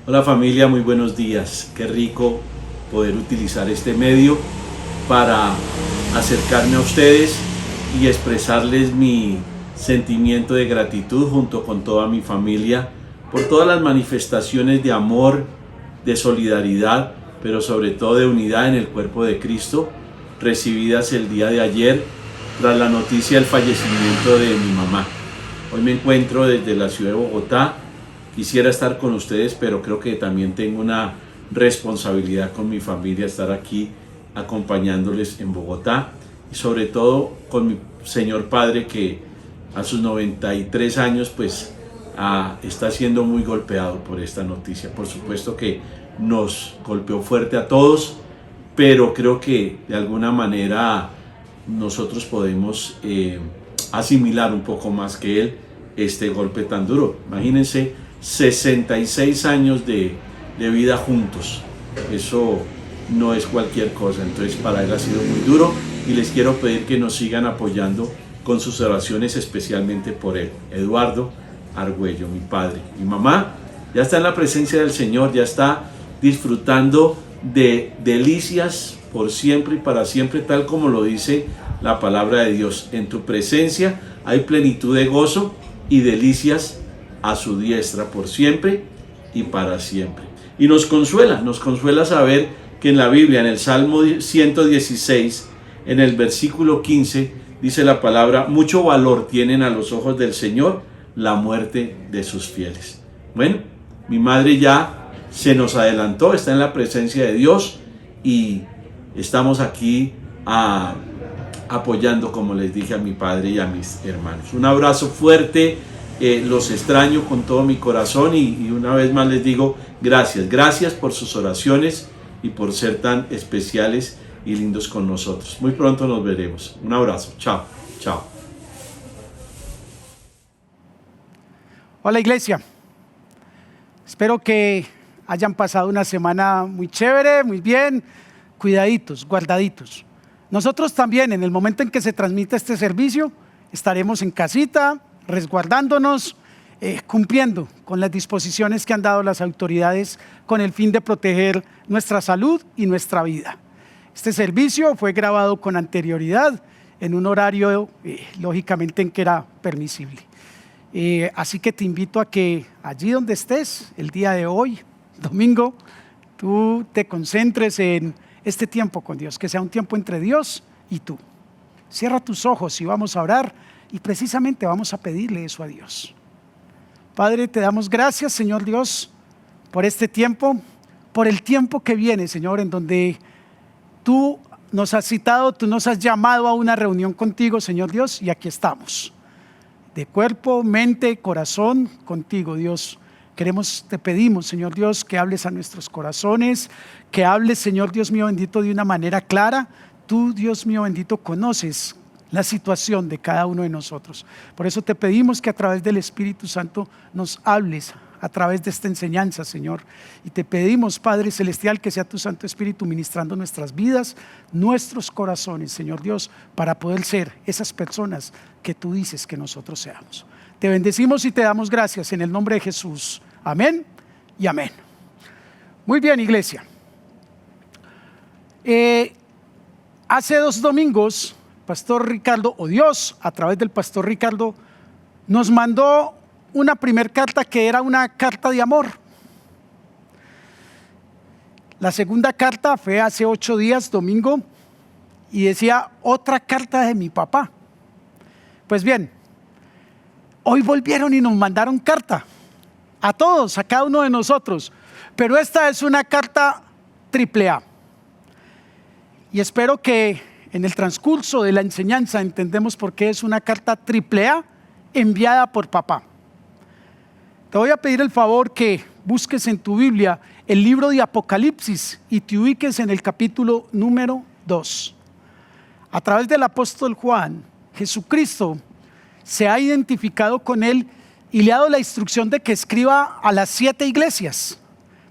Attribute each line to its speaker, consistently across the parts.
Speaker 1: Hola familia, muy buenos días. Qué rico poder utilizar este medio para acercarme a ustedes y expresarles mi sentimiento de gratitud junto con toda mi familia por todas las manifestaciones de amor, de solidaridad, pero sobre todo de unidad en el cuerpo de Cristo, recibidas el día de ayer tras la noticia del fallecimiento de mi mamá. Hoy me encuentro desde la ciudad de Bogotá. Quisiera estar con ustedes, pero creo que también tengo una responsabilidad con mi familia, estar aquí acompañándoles en Bogotá y sobre todo con mi señor padre que a sus 93 años pues está siendo muy golpeado por esta noticia. Por supuesto que nos golpeó fuerte a todos, pero creo que de alguna manera nosotros podemos asimilar un poco más que él este golpe tan duro. Imagínense 66 años de vida juntos. Eso no es cualquier cosa. Entonces para él ha sido muy duro y les quiero pedir que nos sigan apoyando con sus oraciones, especialmente por él. Eduardo Argüello, mi padre. Mi mamá ya está en la presencia del Señor, ya está disfrutando de delicias por siempre y para siempre, tal como lo dice la palabra de Dios. En tu presencia hay plenitud de gozo y delicias a su diestra por siempre y para siempre. Y nos consuela saber que en la Biblia, en el Salmo 116, en el versículo 15, dice la palabra: mucho valor tienen a los ojos del Señor la muerte de sus fieles. Bueno, mi madre ya se nos adelantó, está en la presencia de Dios y estamos aquí apoyando, como les dije, a mi padre y a mis hermanos. Un abrazo fuerte. Los extraño con todo mi corazón y una vez más les digo gracias por sus oraciones y por ser tan especiales y lindos con nosotros. Muy pronto nos veremos. Un abrazo. Chao.
Speaker 2: Hola iglesia, espero que hayan pasado una semana muy chévere, muy bien, cuidaditos, guardaditos. Nosotros también, en el momento en que se transmita este servicio, estaremos en casita, resguardándonos, cumpliendo con las disposiciones que han dado las autoridades con el fin de proteger nuestra salud y nuestra vida. Este servicio fue grabado con anterioridad en un horario, lógicamente, en que era permisible. Así que te invito a que allí donde estés, el día de hoy, domingo, tú te concentres en este tiempo con Dios, que sea un tiempo entre Dios y tú. Cierra tus ojos y vamos a orar. Y precisamente vamos a pedirle eso a Dios. Padre, te damos gracias, Señor Dios, por este tiempo, por el tiempo que viene, Señor, en donde tú nos has citado, tú nos has llamado a una reunión contigo, Señor Dios, y aquí estamos. De cuerpo, mente, corazón, contigo, Dios. Te pedimos, Señor Dios, que hables a nuestros corazones, que hables, Señor Dios mío bendito, de una manera clara. Tú, Dios mío bendito, conoces la situación de cada uno de nosotros. Por eso te pedimos que a través del Espíritu Santo nos hables a través de esta enseñanza, Señor. Y te pedimos, Padre Celestial, que sea tu Santo Espíritu ministrando nuestras vidas, nuestros corazones, Señor Dios, para poder ser esas personas que tú dices que nosotros seamos. Te bendecimos y te damos gracias en el nombre de Jesús. Amén y amén. Muy bien, iglesia. Hace 2 domingos, Pastor Ricardo, o Dios a través del Pastor Ricardo, nos mandó una primer carta que era una carta de amor. La segunda carta fue hace 8 días, domingo, y decía: otra carta de mi papá. Pues bien, hoy volvieron y nos mandaron carta a todos, a cada uno de nosotros, pero esta es una carta AAA. Y espero que en el transcurso de la enseñanza entendemos por qué es una carta AAA enviada por papá. Te voy a pedir el favor que busques en tu Biblia el libro de Apocalipsis y te ubiques en el capítulo número 2. A través del apóstol Juan, Jesucristo se ha identificado con él y le ha dado la instrucción de que escriba a las 7 iglesias.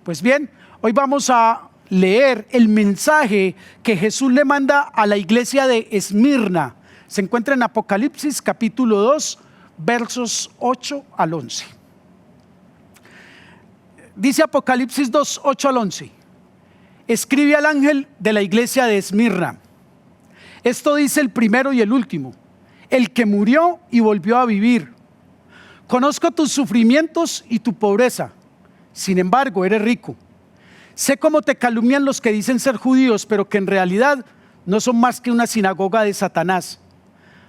Speaker 2: Pues bien, hoy vamos a leer el mensaje que Jesús le manda a la iglesia de Esmirna. Se encuentra en Apocalipsis capítulo 2, versos 8 al 11. dice Apocalipsis 2, 8 al 11. Escribe al ángel de la iglesia de Esmirna. Esto dice el primero y el último, el que murió y volvió a vivir. Conozco tus sufrimientos y tu pobreza, sin embargo eres rico. Sé cómo te calumnian los que dicen ser judíos, pero que en realidad no son más que una sinagoga de Satanás.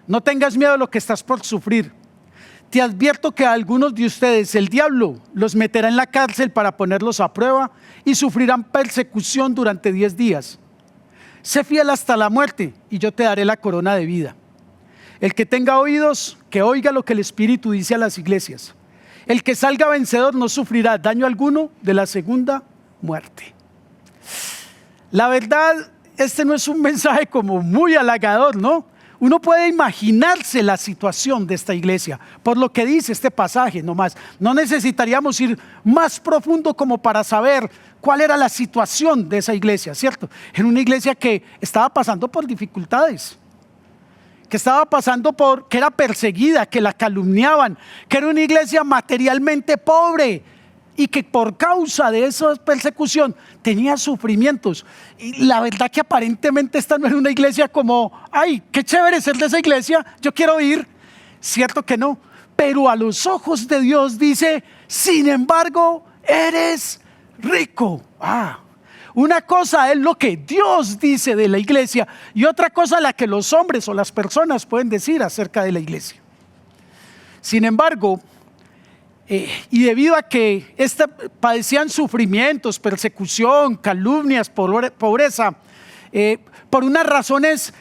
Speaker 2: No tengas miedo de lo que estás por sufrir. Te advierto que a algunos de ustedes el diablo los meterá en la cárcel para ponerlos a prueba y sufrirán persecución durante 10 días. Sé fiel hasta la muerte y yo te daré la corona de vida. El que tenga oídos, que oiga lo que el Espíritu dice a las iglesias. El que salga vencedor no sufrirá daño alguno de la segunda muerte. La verdad, este no es un mensaje como muy halagador, ¿no? Uno puede imaginarse la situación de esta iglesia por lo que dice este pasaje nomás. No necesitaríamos ir más profundo como para saber cuál era la situación de esa iglesia, ¿cierto? Era una iglesia que estaba pasando por dificultades, que que era perseguida, que la calumniaban, que era una iglesia materialmente pobre y que por causa de esa persecución tenía sufrimientos. Y la verdad que aparentemente esta no era una iglesia como, ay, qué chévere ser de esa iglesia, yo quiero ir. Cierto que no, pero a los ojos de Dios dice, sin embargo, eres rico. Una cosa es lo que Dios dice de la iglesia y otra cosa la que los hombres o las personas pueden decir acerca de la iglesia. Sin embargo, y debido a que padecían sufrimientos, persecución, calumnias, pobreza, por unas razones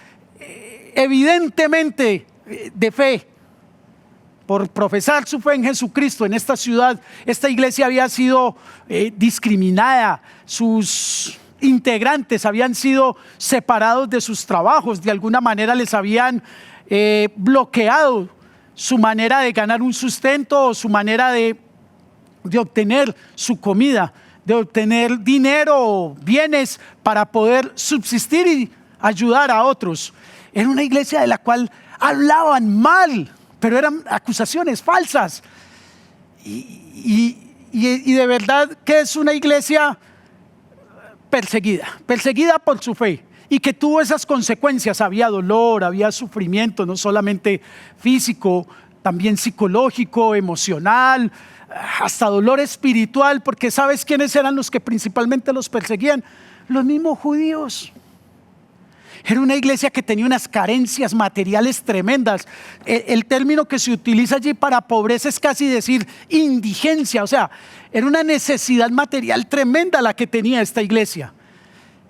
Speaker 2: evidentemente de fe, por profesar su fe en Jesucristo en esta ciudad, esta iglesia había sido discriminada, sus integrantes habían sido separados de sus trabajos, de alguna manera les habían bloqueado su manera de ganar un sustento o su manera de obtener su comida, de obtener dinero o bienes para poder subsistir y ayudar a otros. Era una iglesia de la cual hablaban mal, pero eran acusaciones falsas. Y de verdad que es una iglesia perseguida por su fe. Y que tuvo esas consecuencias, había dolor, había sufrimiento, no solamente físico, también psicológico, emocional, hasta dolor espiritual, porque ¿sabes quiénes eran los que principalmente los perseguían? Los mismos judíos. Era una iglesia que tenía unas carencias materiales tremendas. El término que se utiliza allí para pobreza es casi decir indigencia, o sea, era una necesidad material tremenda la que tenía esta iglesia.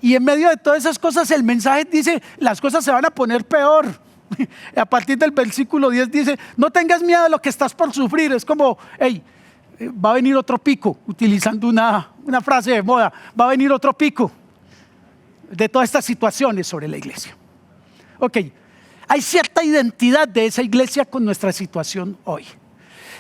Speaker 2: Y en medio de todas esas cosas el mensaje dice, las cosas se van a poner peor. A partir del versículo 10 dice, no tengas miedo de lo que estás por sufrir. Es como, hey, va a venir otro pico, utilizando una frase de moda, va a venir otro pico de todas estas situaciones sobre la iglesia. Ok, hay cierta identidad de esa iglesia con nuestra situación hoy.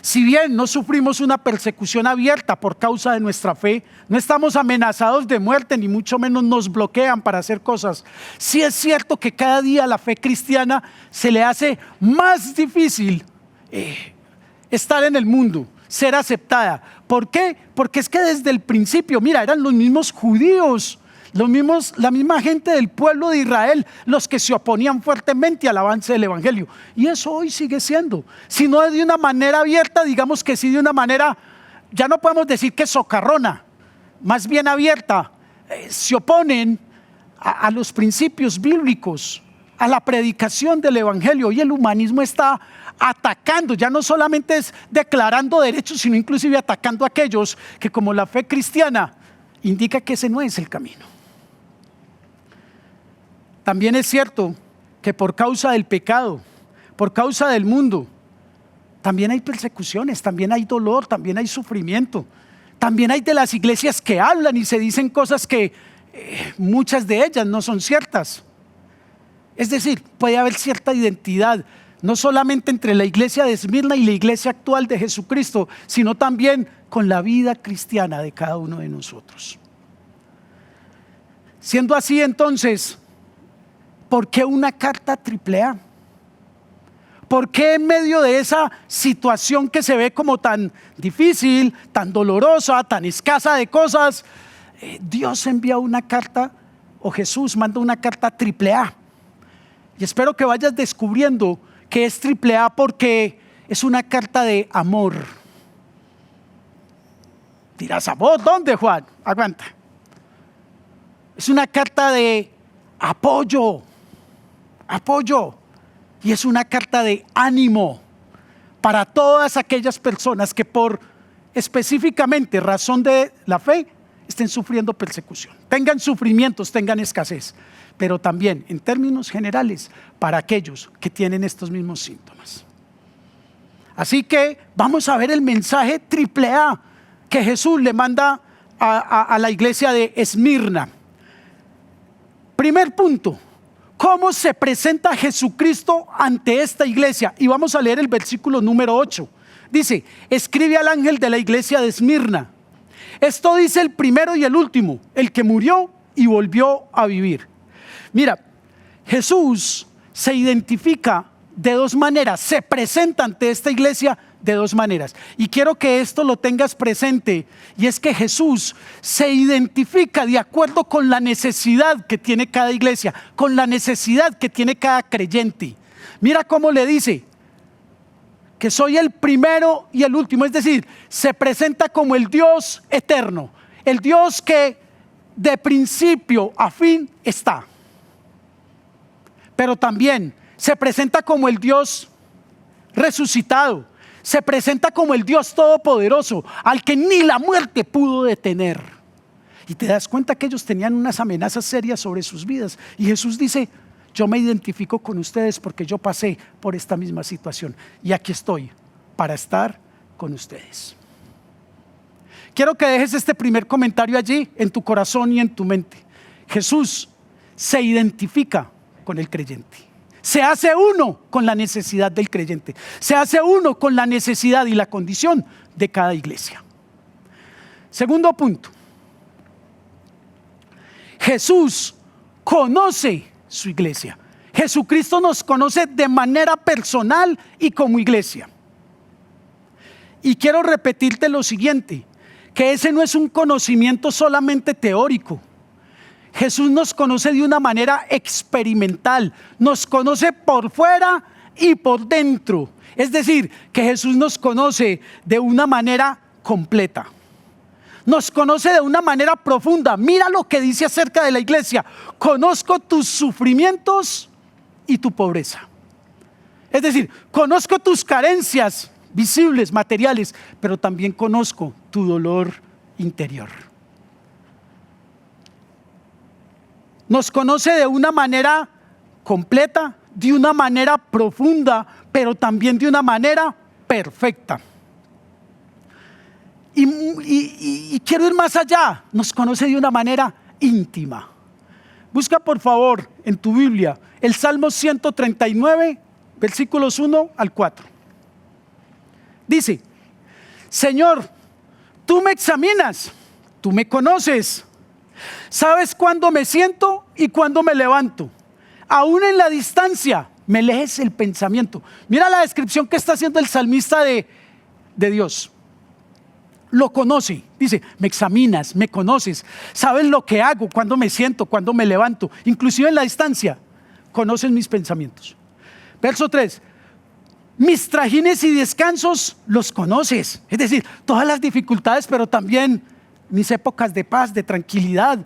Speaker 2: Si bien no sufrimos una persecución abierta por causa de nuestra fe, no estamos amenazados de muerte, ni mucho menos nos bloquean para hacer cosas. Sí es cierto que cada día a la fe cristiana se le hace más difícil estar en el mundo, ser aceptada. ¿Por qué? Porque es que desde el principio, mira, eran los mismos judíos, la misma gente del pueblo de Israel, los que se oponían fuertemente al avance del evangelio. Y eso hoy sigue siendo, si no de una manera abierta, digamos que sí de una manera, ya no podemos decir que socarrona, más bien abierta. Se oponen a los principios bíblicos, a la predicación del evangelio. Hoy el humanismo está atacando, ya no solamente es declarando derechos, sino inclusive atacando a aquellos que, como la fe cristiana indica que ese no es el camino. También es cierto que por causa del pecado, por causa del mundo, también hay persecuciones, también hay dolor, también hay sufrimiento. También hay de las iglesias que hablan y se dicen cosas que muchas de ellas no son ciertas. Es decir, puede haber cierta identidad, no solamente entre la iglesia de Esmirna y la iglesia actual de Jesucristo, sino también con la vida cristiana de cada uno de nosotros. Siendo así, entonces, ¿por qué una carta AAA? ¿Por qué en medio de esa situación que se ve como tan difícil, tan dolorosa, tan escasa de cosas, Dios envía una carta, o Jesús manda una carta triple A? Y espero que vayas descubriendo que es triple A porque es una carta de amor. Dirás, ¿a vos dónde, Juan? Aguanta. Es una carta de apoyo. Y es una carta de ánimo para todas aquellas personas que por específicamente razón de la fe estén sufriendo persecución, tengan sufrimientos, tengan escasez, pero también en términos generales para aquellos que tienen estos mismos síntomas. Así que vamos a ver el mensaje triple A que Jesús le manda a la iglesia de Esmirna. Primer punto: ¿cómo se presenta Jesucristo ante esta iglesia? Y vamos a leer el versículo número 8. Dice: escribe al ángel de la iglesia de Esmirna. Esto dice el primero y el último, el que murió y volvió a vivir. Mira, Jesús se identifica de dos maneras, se presenta ante esta iglesia de dos maneras. Y quiero que esto lo tengas presente, y es que Jesús se identifica de acuerdo con la necesidad que tiene cada iglesia, con la necesidad que tiene cada creyente. Mira cómo le dice que soy el primero y el último, es decir, se presenta como el Dios eterno, el Dios que de principio a fin está. Pero también se presenta como el Dios resucitado, se presenta como el Dios todopoderoso, al que ni la muerte pudo detener. Y te das cuenta que ellos tenían unas amenazas serias sobre sus vidas, y Jesús dice: yo me identifico con ustedes porque yo pasé por esta misma situación y aquí estoy para estar con ustedes. Quiero que dejes este primer comentario allí en tu corazón y en tu mente. Jesús se identifica con el creyente, se hace uno con la necesidad del creyente, se hace uno con la necesidad y la condición de cada iglesia. Segundo punto: Jesús conoce su iglesia. Jesucristo nos conoce de manera personal y como iglesia. Y quiero repetirte lo siguiente, que ese no es un conocimiento solamente teórico. Jesús nos conoce de una manera experimental, nos conoce por fuera y por dentro. Es decir, que Jesús nos conoce de una manera completa. Nos conoce de una manera profunda. Mira lo que dice acerca de la iglesia: conozco tus sufrimientos y tu pobreza. Es decir, conozco tus carencias visibles, materiales, pero también conozco tu dolor interior. Nos conoce de una manera completa, de una manera profunda, pero también de una manera perfecta. Y quiero ir más allá, nos conoce de una manera íntima. Busca por favor en tu Biblia el Salmo 139, versículos 1 al 4. Dice: Señor, tú me examinas, tú me conoces, sabes cuándo me siento y cuándo me levanto. Aún en la distancia me lees el pensamiento. Mira la descripción que está haciendo el salmista de Dios. Lo conoce, dice: me examinas, me conoces, sabes lo que hago, cuándo me siento, cuándo me levanto, inclusive en la distancia, conoces mis pensamientos. Verso 3: mis trajines y descansos los conoces, es decir, todas las dificultades, pero también mis épocas de paz, de tranquilidad.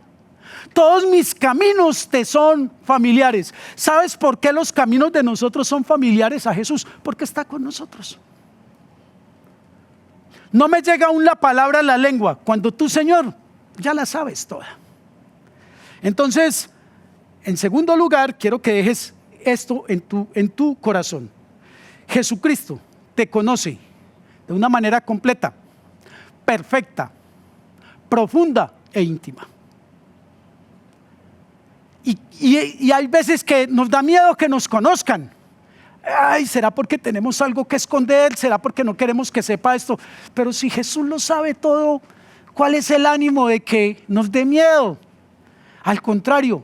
Speaker 2: Todos mis caminos te son familiares. ¿Sabes por qué los caminos de nosotros son familiares a Jesús? Porque está con nosotros. No me llega aún la palabra a la lengua, cuando tú, Señor, ya la sabes toda. Entonces, en segundo lugar, quiero que dejes esto en tu corazón. Jesucristo te conoce de una manera completa, perfecta, profunda e íntima. Y hay veces que nos da miedo que nos conozcan. Ay, ¿será porque tenemos algo que esconder? ¿Será porque no queremos que sepa esto? Pero si Jesús lo sabe todo, ¿cuál es el ánimo de que nos dé miedo? Al contrario,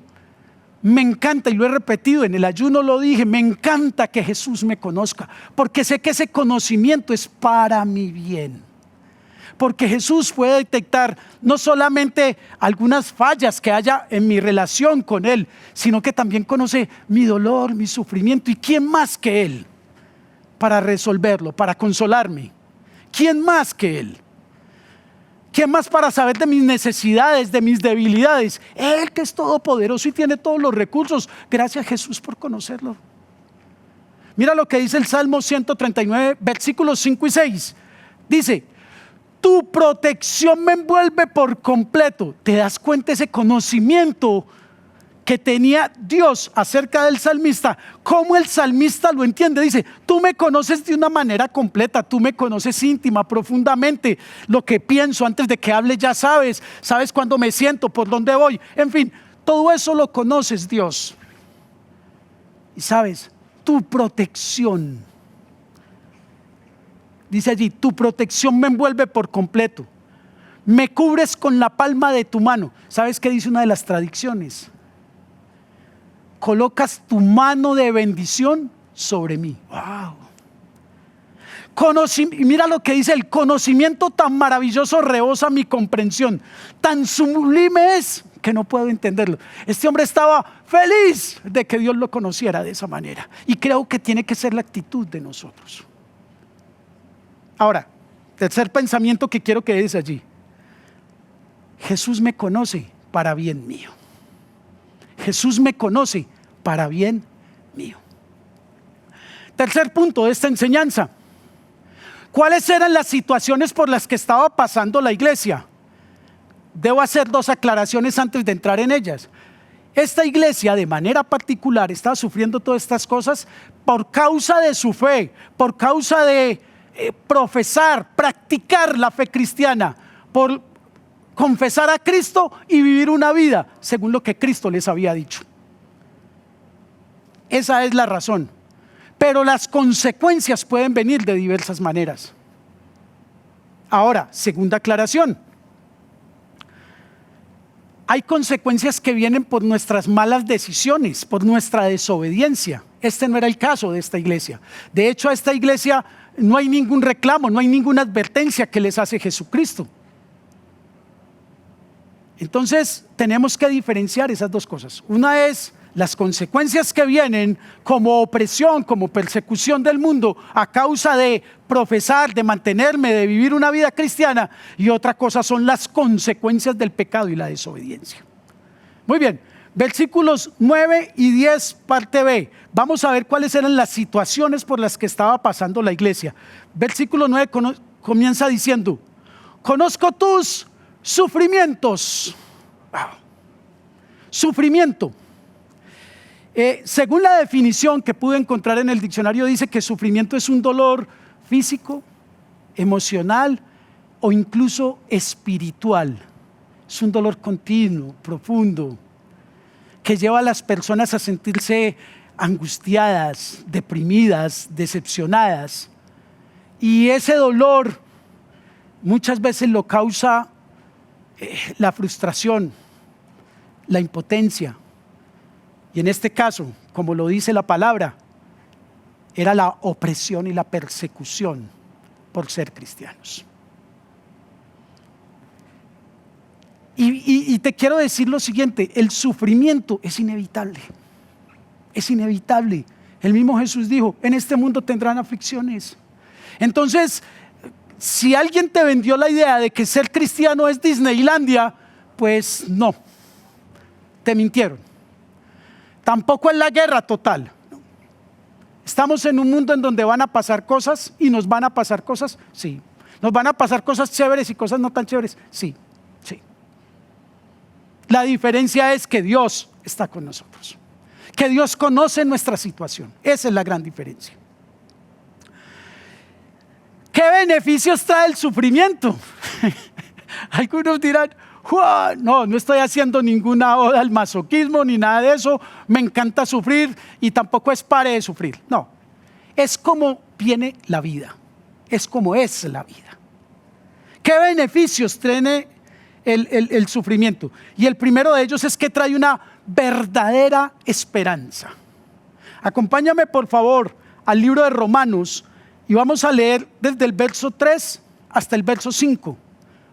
Speaker 2: Me encanta, y lo he repetido, en el ayuno lo dije, me encanta que Jesús me conozca, porque sé que ese conocimiento es para mi bien. Porque Jesús puede detectar no solamente algunas fallas que haya en mi relación con Él, sino que también conoce mi dolor, mi sufrimiento. ¿Y quién más que Él para resolverlo, para consolarme? ¿Quién más que Él? ¿Quién más para saber de mis necesidades, de mis debilidades? Él, que es todopoderoso y tiene todos los recursos. Gracias, Jesús, por conocerlo. Mira lo que dice el Salmo 139, versículos 5 y 6. Dice: tu protección me envuelve por completo. ¿Te das cuenta ese conocimiento que tenía Dios acerca del salmista? ¿Cómo el salmista lo entiende? Dice: tú me conoces de una manera completa, tú me conoces íntima, profundamente. Lo que pienso antes de que hable ya sabes cuándo me siento, por dónde voy. En fin, todo eso lo conoces, Dios. Y sabes, tu protección. Dice allí: tu protección me envuelve por completo. Me cubres con la palma de tu mano. ¿Sabes qué dice una de las tradiciones? Colocas tu mano de bendición sobre mí. Wow. Mira lo que dice: el conocimiento tan maravilloso rebosa mi comprensión. Tan sublime es que no puedo entenderlo. Este hombre estaba feliz de que Dios lo conociera de esa manera. Y creo que tiene que ser la actitud de nosotros. Ahora, tercer pensamiento que quiero que des allí: Jesús me conoce para bien mío. Jesús me conoce para bien mío. Tercer punto de esta enseñanza: ¿cuáles eran las situaciones por las que estaba pasando la iglesia? Debo hacer dos aclaraciones antes de entrar en ellas. Esta iglesia de manera particular estaba sufriendo todas estas cosas por causa de su fe, por causa de profesar, practicar la fe cristiana, por confesar a Cristo y vivir una vida según lo que Cristo les había dicho. Esa es la razón. Pero las consecuencias pueden venir de diversas maneras. Ahora, segunda aclaración: hay consecuencias que vienen por nuestras malas decisiones, por nuestra desobediencia. Este no era el caso de esta iglesia. De hecho, a esta iglesia no hay ningún reclamo, no hay ninguna advertencia que les hace Jesucristo. Entonces tenemos que diferenciar esas dos cosas. Una es las consecuencias que vienen como opresión, como persecución del mundo a causa de profesar, de mantenerme, de vivir una vida cristiana. Y otra cosa son las consecuencias del pecado y la desobediencia. Muy bien, versículos 9 y 10, parte B. Vamos a ver cuáles eran las situaciones por las que estaba pasando la iglesia. Versículo 9 comienza diciendo: conozco tus sufrimientos. Wow. Sufrimiento. Según la definición que pude encontrar en el diccionario, dice que sufrimiento es un dolor físico, emocional o incluso espiritual. Es un dolor continuo, profundo, que lleva a las personas a sentirse angustiadas, deprimidas, decepcionadas. Y ese dolor muchas veces lo causa la frustración, la impotencia. Y en este caso, como lo dice la palabra, era la opresión y la persecución por ser cristianos. Y te quiero decir lo siguiente: el sufrimiento es inevitable. Es inevitable. El mismo Jesús dijo: en este mundo tendrán aflicciones. Entonces, si alguien te vendió la idea de que ser cristiano es Disneylandia, pues no, te mintieron. Tampoco es la guerra total. Estamos en un mundo en donde van a pasar cosas y nos van a pasar cosas, sí. Nos van a pasar cosas chéveres y cosas no tan chéveres, sí, sí. La diferencia es que Dios está con nosotros, que Dios conoce nuestra situación. Esa es la gran diferencia. ¿Qué beneficios trae el sufrimiento? Algunos dirán: no estoy haciendo ninguna oda al masoquismo ni nada de eso, me encanta sufrir y tampoco es pare de sufrir. No, es como viene la vida, es como es la vida. ¿Qué beneficios tiene el sufrimiento. Y el primero de ellos es que trae una verdadera esperanza. Acompáñame por favor al libro de Romanos y vamos a leer desde el verso 3 hasta el verso 5.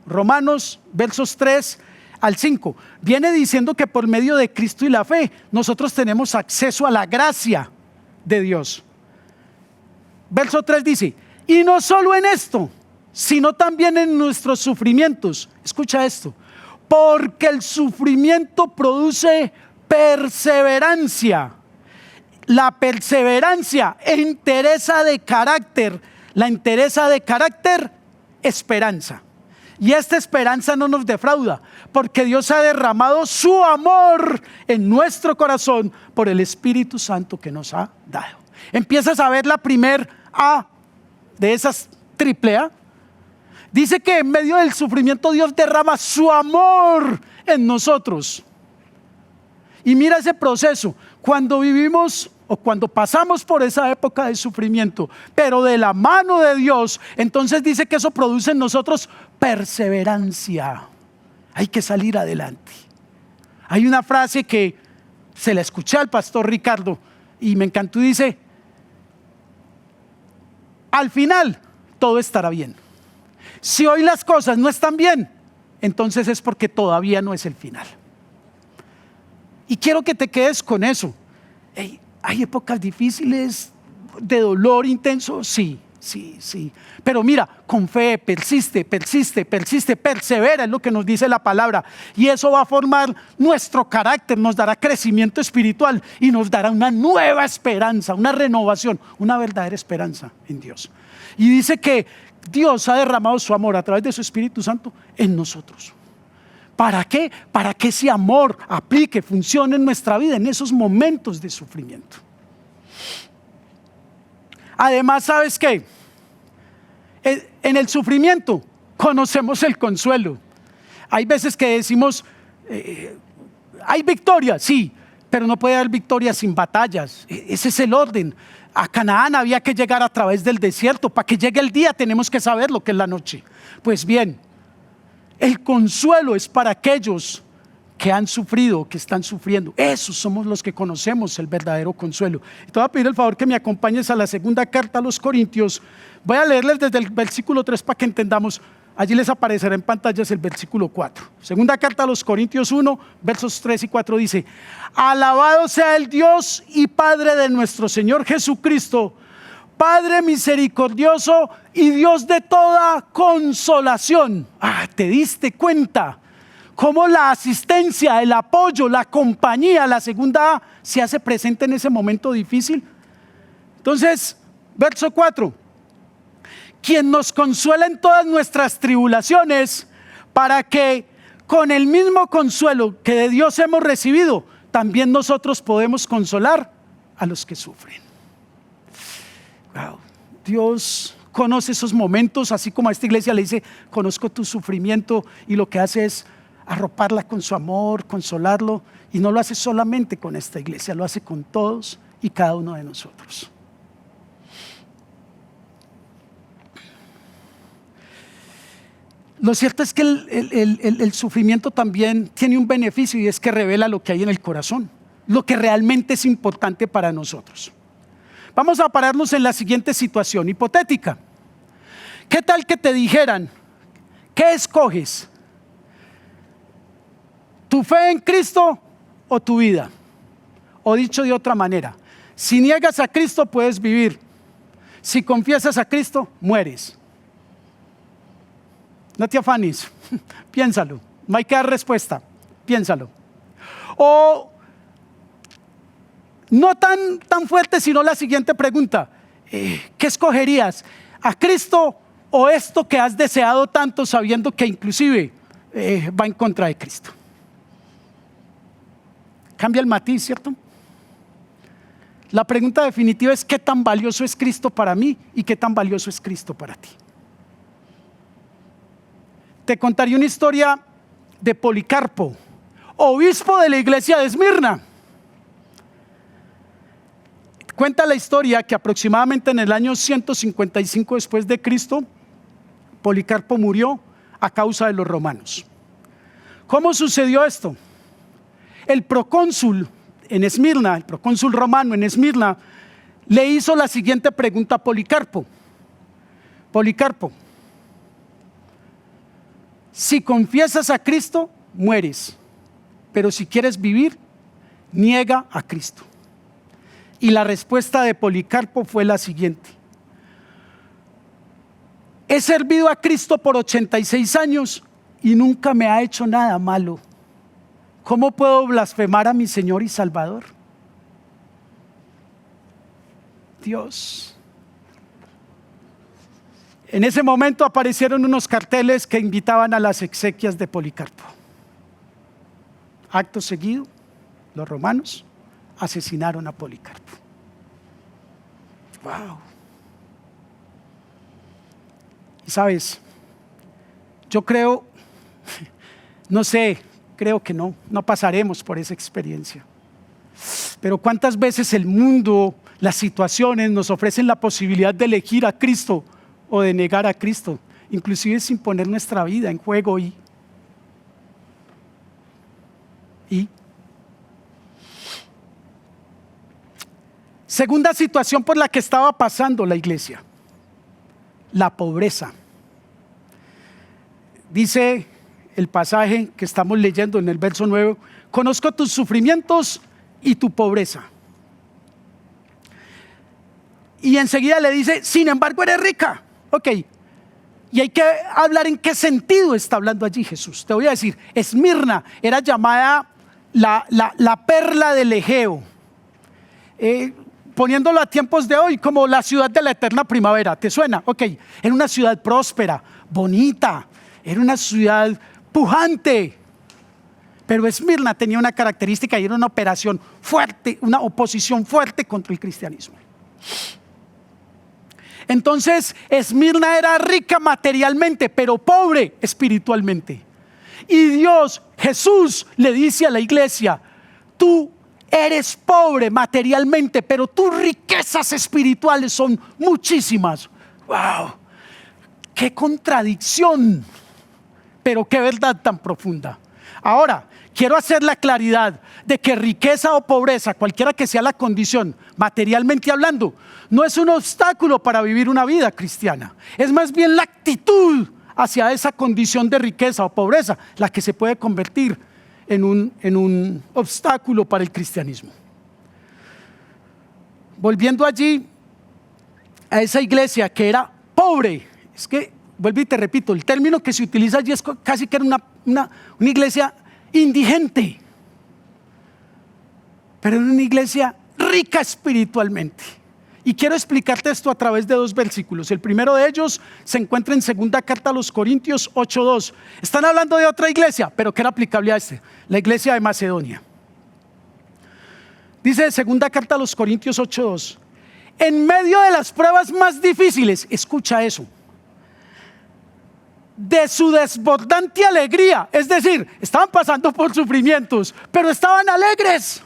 Speaker 2: Romanos, versos 3 al 5. Viene diciendo que por medio de Cristo y la fe nosotros tenemos acceso a la gracia de Dios. Verso 3 dice: y no solo en esto, sino también en nuestros sufrimientos. Escucha esto: porque el sufrimiento produce perseverancia. La perseverancia, entereza de carácter. La entereza de carácter, esperanza. Y esta esperanza no nos defrauda, porque Dios ha derramado su amor en nuestro corazón por el Espíritu Santo que nos ha dado. Empiezas a ver la primer A de esas triple A. Dice que en medio del sufrimiento Dios derrama su amor en nosotros. Y mira ese proceso, cuando vivimos o cuando pasamos por esa época de sufrimiento, pero de la mano de Dios, entonces dice que eso produce en nosotros perseverancia. Hay que salir adelante. Hay una frase que se la escuché al pastor Ricardo y me encantó, dice: al final todo estará bien. Si hoy las cosas no están bien, entonces es porque todavía no es el final. Y quiero que te quedes con eso. Hay épocas difíciles, de dolor intenso, sí. Pero mira, con fe, persiste, persevera, es lo que nos dice la palabra. Y eso va a formar nuestro carácter, nos dará crecimiento espiritual y nos dará una nueva esperanza, una renovación, una verdadera esperanza en Dios. Y dice que Dios ha derramado su amor a través de su Espíritu Santo en nosotros. ¿Para qué? Para que ese amor aplique, funcione en nuestra vida en esos momentos de sufrimiento. Además, ¿sabes qué? En el sufrimiento conocemos el consuelo. Hay veces que decimos, hay victoria, sí, pero no puede haber victoria sin batallas. Ese es el orden. A Canaán había que llegar a través del desierto. Para que llegue el día tenemos que saber lo que es la noche. Pues bien, el consuelo es para aquellos que han sufrido, que están sufriendo. Esos somos los que conocemos el verdadero consuelo. Te voy a pedir el favor que me acompañes a la segunda carta a los Corintios. Voy a leerles desde el versículo 3 para que entendamos. Allí les aparecerá en pantallas el versículo 4. Segunda carta a los Corintios 1, versos 3 y 4 dice: alabado sea el Dios y Padre de nuestro Señor Jesucristo, Padre misericordioso y Dios de toda consolación. ¿Te diste cuenta cómo la asistencia, el apoyo, la compañía, la segunda A, se hace presente en ese momento difícil? Entonces, verso 4: quien nos consuela en todas nuestras tribulaciones, para que con el mismo consuelo que de Dios hemos recibido, también nosotros podemos consolar a los que sufren. Wow. Dios conoce esos momentos, así como a esta iglesia le dice: conozco tu sufrimiento, y lo que hace es arroparla con su amor, consolarlo, y no lo hace solamente con esta iglesia, lo hace con todos y cada uno de nosotros. Lo cierto es que el sufrimiento también tiene un beneficio, y es que revela lo que hay en el corazón, lo que realmente es importante para nosotros. Vamos a pararnos en la siguiente situación hipotética. ¿Qué tal que te dijeran: ¿qué escoges? ¿Tu fe en Cristo o tu vida? O dicho de otra manera, si niegas a Cristo puedes vivir, si confiesas a Cristo mueres. No te afanes, piénsalo, no hay que dar respuesta, piénsalo. O no tan fuerte, sino la siguiente pregunta: ¿qué escogerías? ¿A Cristo o esto que has deseado tanto, sabiendo que inclusive va en contra de Cristo? Cambia el matiz, ¿cierto? La pregunta definitiva es: ¿qué tan valioso es Cristo para mí y qué tan valioso es Cristo para ti? Te contaría una historia de Policarpo, obispo de la iglesia de Esmirna. Cuenta la historia que aproximadamente en el año 155 después de Cristo, Policarpo murió a causa de los romanos. ¿Cómo sucedió esto? El procónsul en Esmirna, el procónsul romano en Esmirna, le hizo la siguiente pregunta a Policarpo. Policarpo, si confiesas a Cristo, mueres, pero si quieres vivir, niega a Cristo. Y la respuesta de Policarpo fue la siguiente: he servido a Cristo por 86 años y nunca me ha hecho nada malo. ¿Cómo puedo blasfemar a mi Señor y Salvador? Dios. En ese momento aparecieron unos carteles que invitaban a las exequias de Policarpo. Acto seguido, los romanos asesinaron a Policarpo. ¡Wow! Y sabes, yo creo, no sé, creo que no pasaremos por esa experiencia. Pero ¿cuántas veces el mundo, las situaciones nos ofrecen la posibilidad de elegir a Cristo o de negar a Cristo, inclusive sin poner nuestra vida en juego? Y segunda situación por la que estaba pasando la iglesia: la pobreza. Dice el pasaje que estamos leyendo en el verso 9: conozco tus sufrimientos y tu pobreza. Y enseguida le dice: sin embargo eres rica. Ok, y hay que hablar en qué sentido está hablando allí Jesús. Te voy a decir, Esmirna era llamada la perla del Egeo, poniéndolo a tiempos de hoy como la ciudad de la eterna primavera. ¿Te suena? Ok, era una ciudad próspera, bonita, era una ciudad pujante. Pero Esmirna tenía una característica y era una operación fuerte, una oposición fuerte contra el cristianismo. Entonces Esmirna era rica materialmente, pero pobre espiritualmente. Y Dios, Jesús, le dice a la iglesia: tú eres pobre materialmente, pero tus riquezas espirituales son muchísimas. ¡Wow! ¡Qué contradicción! Pero qué verdad tan profunda. Ahora, quiero hacer la claridad de que riqueza o pobreza, cualquiera que sea la condición, materialmente hablando, no es un obstáculo para vivir una vida cristiana. Es más bien la actitud hacia esa condición de riqueza o pobreza la que se puede convertir en un obstáculo para el cristianismo. Volviendo allí a esa iglesia que era pobre, es que, vuelvo y te repito, el término que se utiliza allí es casi que era una iglesia indigente, pero era una iglesia rica espiritualmente. Y quiero explicarte esto a través de dos versículos. El primero de ellos se encuentra en segunda carta a los Corintios 8:2. Están hablando de otra iglesia, pero que era aplicable a la iglesia de Macedonia. Dice segunda carta a los Corintios 8:2: en medio de las pruebas más difíciles, escucha eso, de su desbordante alegría, es decir, estaban pasando por sufrimientos, pero estaban alegres.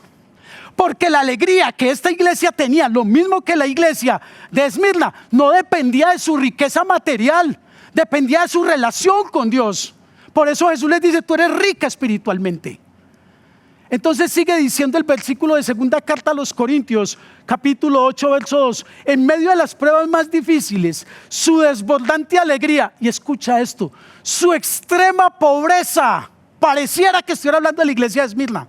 Speaker 2: Porque la alegría que esta iglesia tenía, lo mismo que la iglesia de Esmirna, no dependía de su riqueza material, dependía de su relación con Dios. Por eso Jesús les dice: tú eres rica espiritualmente. Entonces sigue diciendo el versículo de segunda carta a los Corintios, capítulo 8, verso 2: en medio de las pruebas más difíciles, su desbordante alegría, y escucha esto, su extrema pobreza. Pareciera que estuviera hablando de la iglesia de Esmirna.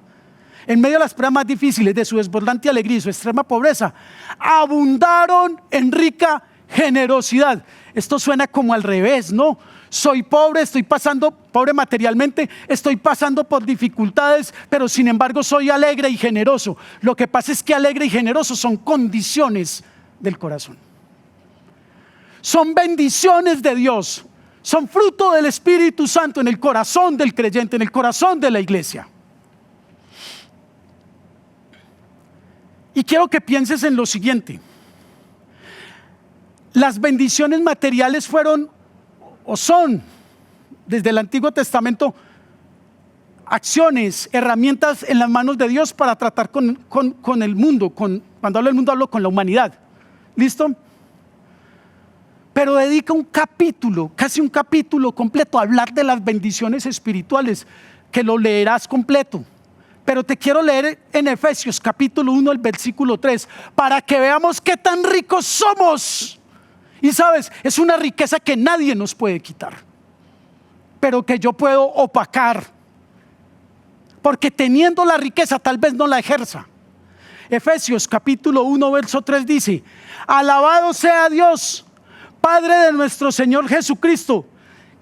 Speaker 2: En medio de las pruebas más difíciles, de su desbordante alegría y su extrema pobreza, abundaron en rica generosidad. Esto suena como al revés, ¿no? Soy pobre, estoy pasando, pobre materialmente, estoy pasando por dificultades, pero sin embargo soy alegre y generoso. Lo que pasa es que alegre y generoso son condiciones del corazón. Son bendiciones de Dios, son fruto del Espíritu Santo en el corazón del creyente, en el corazón de la iglesia. Y quiero que pienses en lo siguiente: las bendiciones materiales fueron o son desde el Antiguo Testamento acciones, herramientas en las manos de Dios para tratar con el mundo. Cuando hablo del mundo, hablo con la humanidad. ¿Listo? Pero dedica un capítulo, casi un capítulo completo a hablar de las bendiciones espirituales. que lo leerás completo. Pero te quiero leer en Efesios capítulo 1, el versículo 3, para que veamos qué tan ricos somos. Y sabes, es una riqueza que nadie nos puede quitar, pero que yo puedo opacar, porque teniendo la riqueza tal vez no la ejerza. Efesios capítulo 1, verso 3 dice: alabado sea Dios, Padre de nuestro Señor Jesucristo,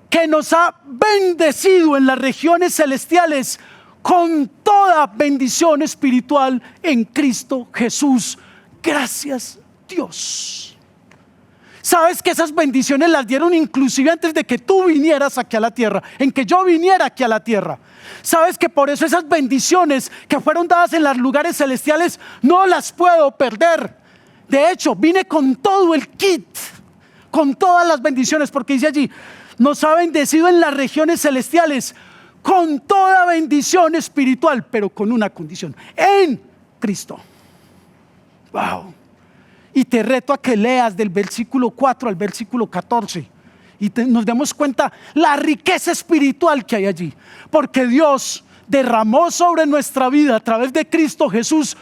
Speaker 2: que nos ha bendecido en las regiones celestiales con toda bendición espiritual en Cristo Jesús. Gracias Dios. Sabes que esas bendiciones las dieron inclusive antes de que tú vinieras aquí a la tierra, en que yo viniera aquí a la tierra. Sabes que por eso esas bendiciones que fueron dadas en los lugares celestiales no las puedo perder. De hecho, vine con todo el kit, con todas las bendiciones, porque dice allí: nos ha bendecido en las regiones celestiales con toda bendición espiritual, pero con una condición: en Cristo. Wow. Y te reto a que leas del versículo 4 al versículo 14 y nos demos cuenta la riqueza espiritual que hay allí, porque Dios derramó sobre nuestra vida a través de Cristo Jesús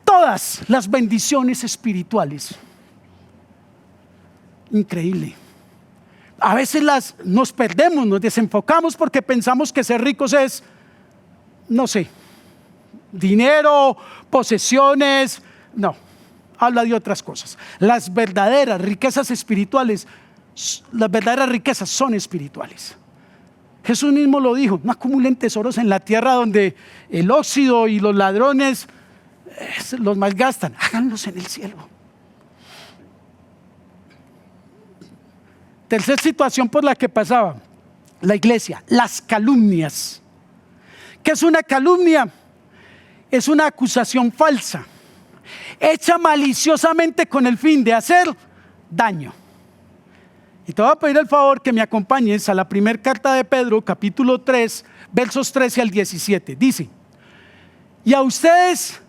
Speaker 2: todas las bendiciones espirituales. Increíble. A veces nos perdemos, nos desenfocamos porque pensamos que ser ricos es, no sé, dinero, posesiones. No, habla de otras cosas. Las verdaderas riquezas espirituales, las verdaderas riquezas son espirituales. Jesús mismo lo dijo: no acumulen tesoros en la tierra donde el óxido y los ladrones los malgastan, háganlos en el cielo. Tercera situación por la que pasaba la iglesia: las calumnias. ¿Qué es una calumnia? Es una acusación falsa, hecha maliciosamente con el fin de hacer daño. Y te voy a pedir el favor que me acompañes a la primera carta de Pedro, capítulo 3, versos 13 al 17. Dice: y a ustedes,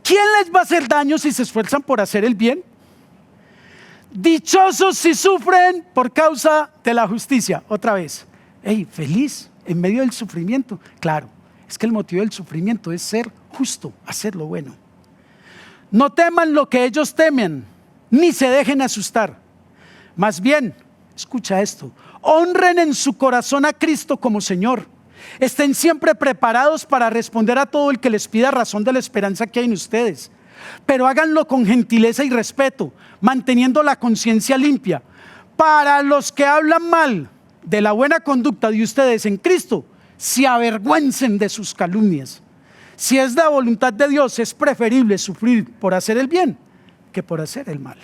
Speaker 2: ¿quién les va a hacer daño si se esfuerzan por hacer el bien? Dichosos si sufren por causa de la justicia. Otra vez, feliz en medio del sufrimiento. Claro, es que el motivo del sufrimiento es ser justo, hacer lo bueno. No teman lo que ellos temen, ni se dejen asustar. Más bien, escucha esto: honren en su corazón a Cristo como Señor. Estén siempre preparados para responder a todo el que les pida razón de la esperanza que hay en ustedes, pero háganlo con gentileza y respeto, manteniendo la conciencia limpia. Para los que hablan mal de la buena conducta de ustedes en Cristo, se avergüencen de sus calumnias. Si es la voluntad de Dios, es preferible sufrir por hacer el bien que por hacer el mal.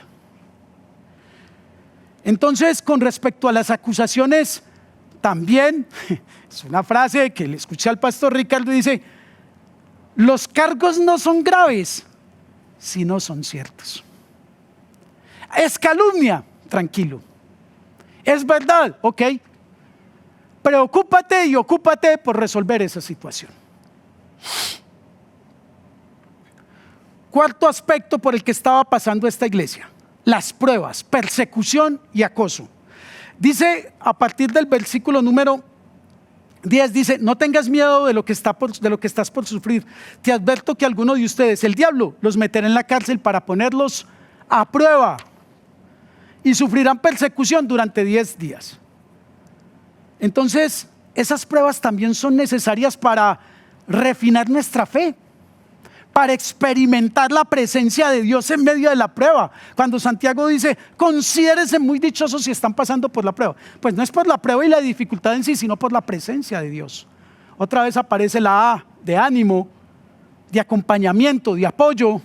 Speaker 2: Entonces, con respecto a las acusaciones, también es una frase que le escuché al pastor Ricardo, dice: los cargos no son graves si no son ciertos. Es calumnia, tranquilo. Es verdad, ok. Preocúpate y ocúpate por resolver esa situación. Cuarto aspecto por el que estaba pasando esta iglesia: las pruebas, persecución y acoso. Dice a partir del versículo número 10, dice: no tengas miedo de lo que estás por sufrir. Te advierto que alguno de ustedes, el diablo, los meterá en la cárcel para ponerlos a prueba, y sufrirán persecución durante 10 días. Entonces, esas pruebas también son necesarias para refinar nuestra fe, para experimentar la presencia de Dios en medio de la prueba. Cuando Santiago dice: considérense muy dichosos si están pasando por la prueba, pues no es por la prueba y la dificultad en sí, sino por la presencia de Dios. Otra vez aparece la A de ánimo, de acompañamiento, de apoyo.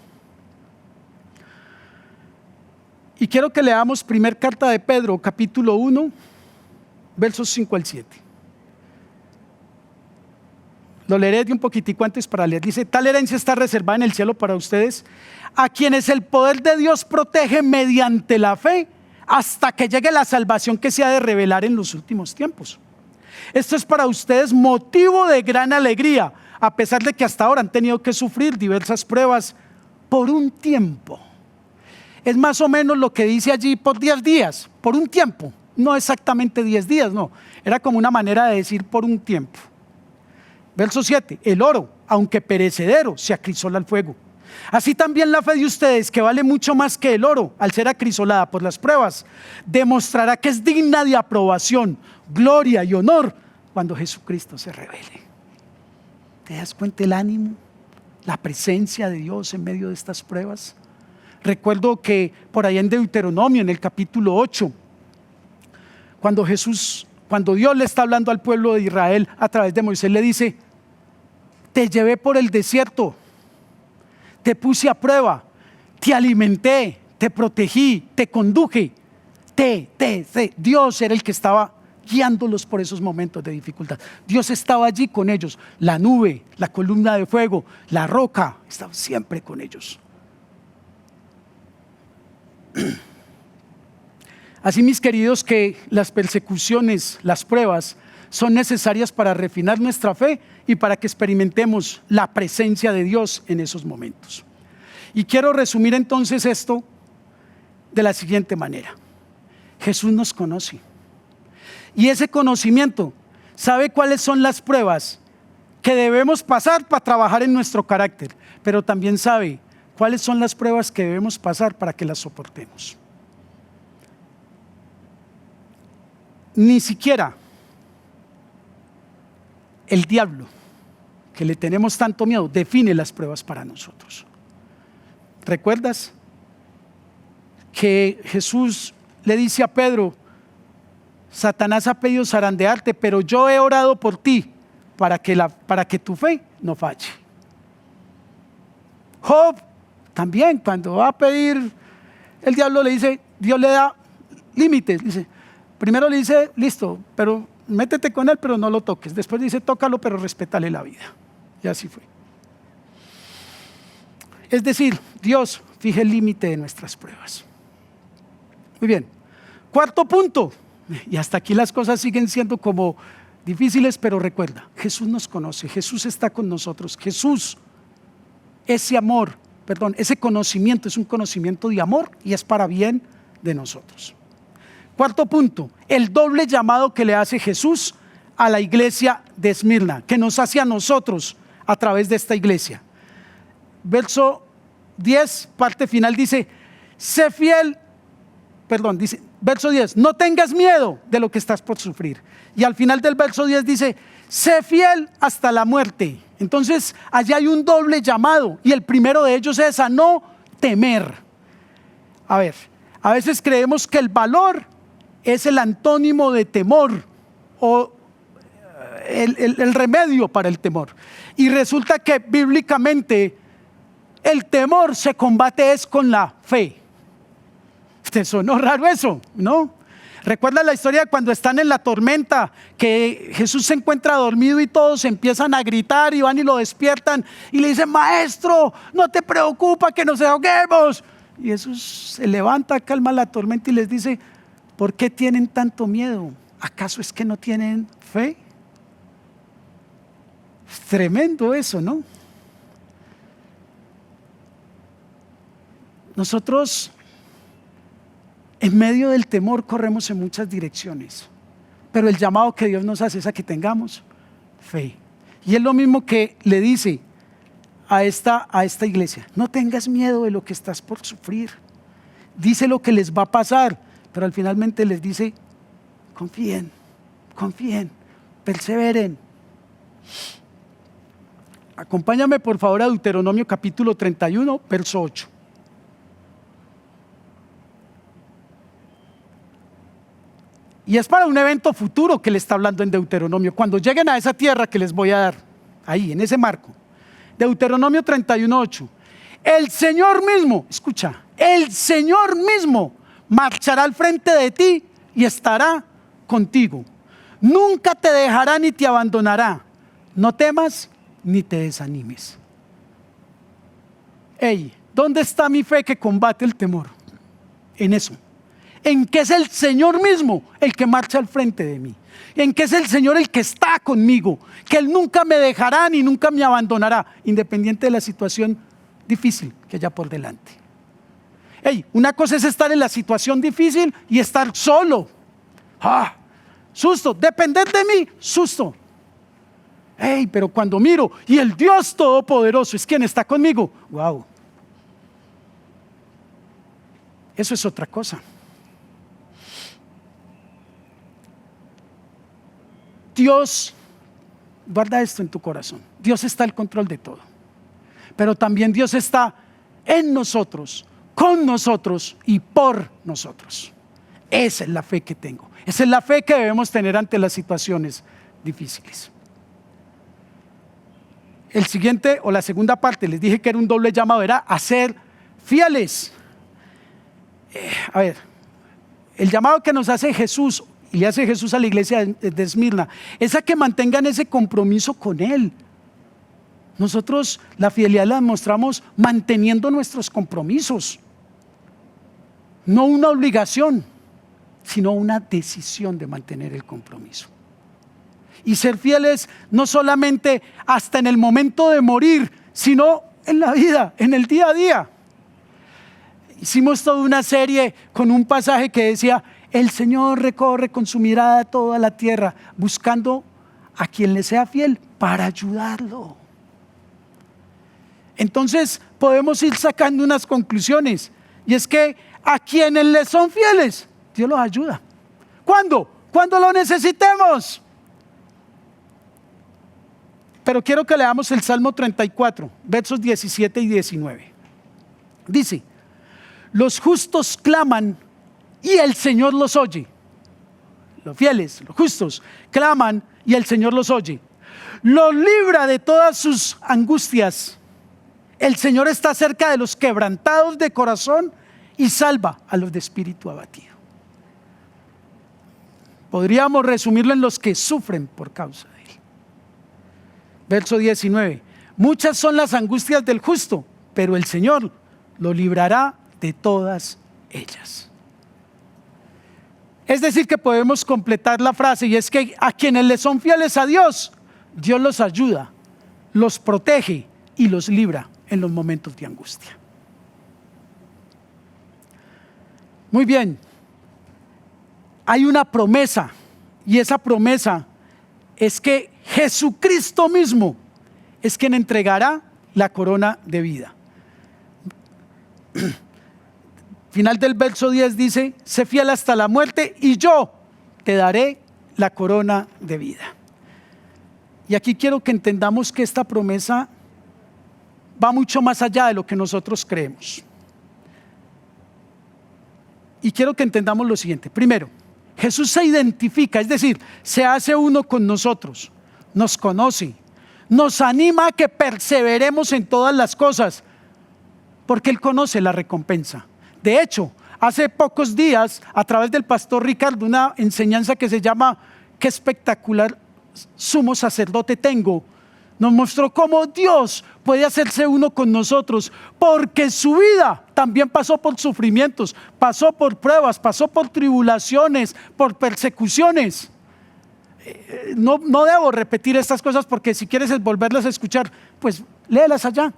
Speaker 2: Y quiero que leamos primera carta de Pedro, capítulo 1, versos 5 al 7. Lo leeré de un poquitico antes para leer. Dice: tal herencia está reservada en el cielo para ustedes, a quienes el poder de Dios protege mediante la fe, hasta que llegue la salvación que se ha de revelar en los últimos tiempos. Esto es para ustedes motivo de gran alegría, a pesar de que hasta ahora han tenido que sufrir diversas pruebas por un tiempo. Es más o menos lo que dice allí: por 10 días, por un tiempo. No exactamente 10 días, no. Era como una manera de decir por un tiempo. Verso 7, el oro, aunque perecedero, se acrisola al fuego. Así también la fe de ustedes, que vale mucho más que el oro, al ser acrisolada por las pruebas, demostrará que es digna de aprobación, gloria y honor cuando Jesucristo se revele. ¿Te das cuenta el ánimo, la presencia de Dios en medio de estas pruebas? Recuerdo que por allá en Deuteronomio, en el capítulo 8, cuando Dios le está hablando al pueblo de Israel a través de Moisés, le dice: te llevé por el desierto, te puse a prueba, te alimenté, te protegí, te conduje. Dios era el que estaba guiándolos por esos momentos de dificultad. Dios estaba allí con ellos. La nube, la columna de fuego, la roca, estaba siempre con ellos. Así, mis queridos, que las persecuciones, las pruebas, son necesarias para refinar nuestra fe y para que experimentemos la presencia de Dios en esos momentos. Y quiero resumir entonces esto de la siguiente manera: Jesús nos conoce, y ese conocimiento sabe cuáles son las pruebas que debemos pasar para trabajar en nuestro carácter, pero también sabe cuáles son las pruebas que debemos pasar para que las soportemos. Ni siquiera el diablo, que le tenemos tanto miedo, define las pruebas para nosotros. ¿Recuerdas que Jesús le dice a Pedro: Satanás ha pedido zarandearte, pero yo he orado por ti para que tu fe no falle? Job también, cuando va a pedir, el diablo le dice, Dios le da límites. Primero le dice: listo, pero métete con él, pero no lo toques. Después dice: tócalo, pero respétale la vida. Y así fue. Es decir, Dios fija el límite de nuestras pruebas. Muy bien. Cuarto punto, y hasta aquí las cosas siguen siendo como difíciles, pero recuerda, Jesús nos conoce, Jesús está con nosotros. Jesús, ese conocimiento es un conocimiento de amor y es para bien de nosotros. Cuarto punto, el doble llamado que le hace Jesús a la iglesia de Esmirna, que nos hace a nosotros a través de esta iglesia. Verso 10, parte final, dice: verso 10, no tengas miedo de lo que estás por sufrir. Y al final del verso 10 dice: sé fiel hasta la muerte. Entonces allá hay un doble llamado, y el primero de ellos es a no temer. A veces creemos que el valor es el antónimo de temor, o el remedio para el temor. Y resulta que bíblicamente el temor se combate es con la fe. ¿Te sonó raro eso? ¿No? ¿Recuerda la historia de cuando están en la tormenta, que Jesús se encuentra dormido y todos empiezan a gritar y van y lo despiertan y le dicen: maestro, no te preocupa que nos ahoguemos? Y Jesús se levanta, calma la tormenta y les dice: ¿por qué tienen tanto miedo? ¿Acaso es que no tienen fe? Es tremendo eso, ¿no? Nosotros, en medio del temor, corremos en muchas direcciones, pero el llamado que Dios nos hace es a que tengamos fe. Y es lo mismo que le dice a esta iglesia: no tengas miedo de lo que estás por sufrir. Dice lo que les va a pasar, pero al finalmente les dice: confíen, perseveren. Acompáñame por favor a Deuteronomio capítulo 31, verso 8. Y es para un evento futuro que le está hablando en Deuteronomio, cuando lleguen a esa tierra que les voy a dar, ahí en ese marco. Deuteronomio 31, 8. El Señor mismo, escucha, el Señor mismo marchará al frente de ti y estará contigo. Nunca te dejará ni te abandonará. No temas ni te desanimes. ¿Dónde está mi fe que combate el temor? En eso. En que es el Señor mismo el que marcha al frente de mí. En que es el Señor el que está conmigo. Que Él nunca me dejará ni nunca me abandonará, independiente de la situación difícil que haya por delante. Una cosa es estar en la situación difícil y estar solo. Susto, depender de mí, susto. Hey, pero cuando miro y el Dios Todopoderoso es quien está conmigo, wow. Eso es otra cosa. Dios, guarda esto en tu corazón, Dios está al control de todo, pero también Dios está en nosotros, con nosotros y por nosotros. Esa es la fe que tengo, esa es la fe que debemos tener ante las situaciones difíciles. El siguiente o la segunda parte, les dije que era un doble llamado, era a ser fieles. A ver, el llamado que nos hace Jesús y le hace Jesús a la iglesia de Esmirna es a que mantengan ese compromiso con Él. Nosotros la fidelidad la demostramos manteniendo nuestros compromisos, no una obligación, sino una decisión de mantener el compromiso. Y ser fieles no solamente hasta en el momento de morir, sino en la vida, en el día a día. Hicimos toda una serie con un pasaje que decía: el Señor recorre con su mirada toda la tierra, buscando a quien le sea fiel para ayudarlo. Entonces podemos ir sacando unas conclusiones, y es que a quienes le son fieles, Dios los ayuda. ¿Cuándo? Cuando lo necesitemos. Pero quiero que leamos el Salmo 34, versos 17 y 19. Dice: los justos claman y el Señor los oye. Los fieles, los justos, claman y el Señor los oye. Los libra de todas sus angustias. El Señor está cerca de los quebrantados de corazón y salva a los de espíritu abatido. Podríamos resumirlo en los que sufren por causa de Él. Verso 19. Muchas son las angustias del justo, pero el Señor lo librará de todas ellas. Es decir, que podemos completar la frase, y es que a quienes le son fieles a Dios, Dios los ayuda, los protege y los libra en los momentos de angustia. Muy bien, hay una promesa, y esa promesa es que Jesucristo mismo es quien entregará la corona de vida. Final del verso 10 dice: sé fiel hasta la muerte y yo te daré la corona de vida. Y aquí quiero que entendamos que esta promesa va mucho más allá de lo que nosotros creemos. Y quiero que entendamos lo siguiente. Primero, Jesús se identifica, es decir, se hace uno con nosotros, nos conoce, nos anima a que perseveremos en todas las cosas, porque Él conoce la recompensa. De hecho, hace pocos días, a través del pastor Ricardo, una enseñanza que se llama "Qué espectacular sumo sacerdote tengo", nos mostró cómo Dios puede hacerse uno con nosotros, porque su vida también pasó por sufrimientos, pasó por pruebas, pasó por tribulaciones, por persecuciones. No debo repetir estas cosas, porque si quieres volverlas a escuchar, pues léelas allá.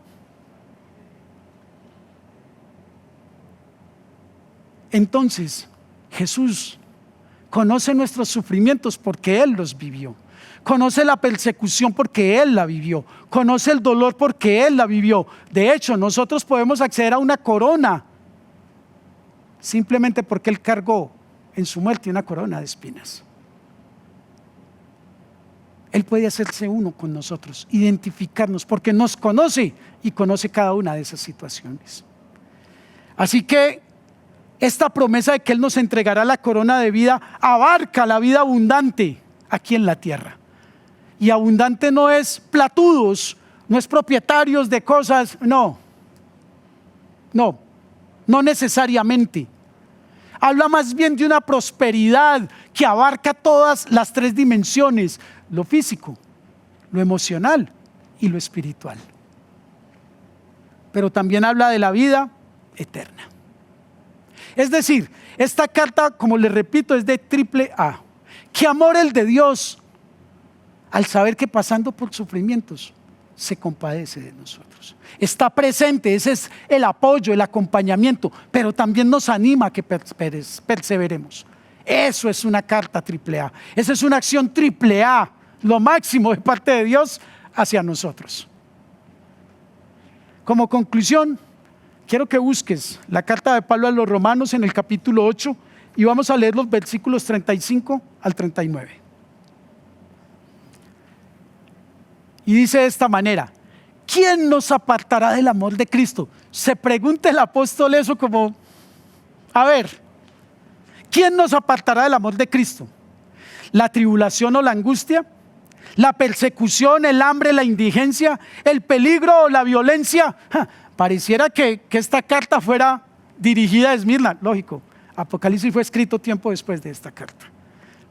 Speaker 2: Entonces, Jesús conoce nuestros sufrimientos porque Él los vivió. Conoce la persecución porque Él la vivió. Conoce el dolor porque Él la vivió. De hecho, nosotros podemos acceder a una corona simplemente porque Él cargó en su muerte una corona de espinas. Él puede hacerse uno con nosotros, identificarnos, porque nos conoce y conoce cada una de esas situaciones. Así que esta promesa de que Él nos entregará la corona de vida abarca la vida abundante aquí en la tierra. Y abundante no es platudos, no es propietarios de cosas, no necesariamente. Habla más bien de una prosperidad que abarca todas las tres dimensiones: lo físico, lo emocional y lo espiritual. Pero también habla de la vida eterna. Es decir, esta carta, como les repito, es de triple A. Qué amor el de Dios al saber que pasando por sufrimientos se compadece de nosotros. Está presente, ese es el apoyo, el acompañamiento, pero también nos anima a que perseveremos. Eso es una carta triple A. Esa es una acción triple A lo máximo de parte de Dios hacia nosotros. Como conclusión, quiero que busques la carta de Pablo a los Romanos en el capítulo 8 y vamos a leer los versículos 35 al 39. Y dice de esta manera: ¿quién nos apartará del amor de Cristo? Se pregunta el apóstol eso como, a ver, ¿quién nos apartará del amor de Cristo? ¿La tribulación o la angustia? ¿La persecución, el hambre, la indigencia, el peligro o la violencia? Pareciera que esta carta fuera dirigida a Esmirna. Lógico, Apocalipsis fue escrito tiempo después de esta carta,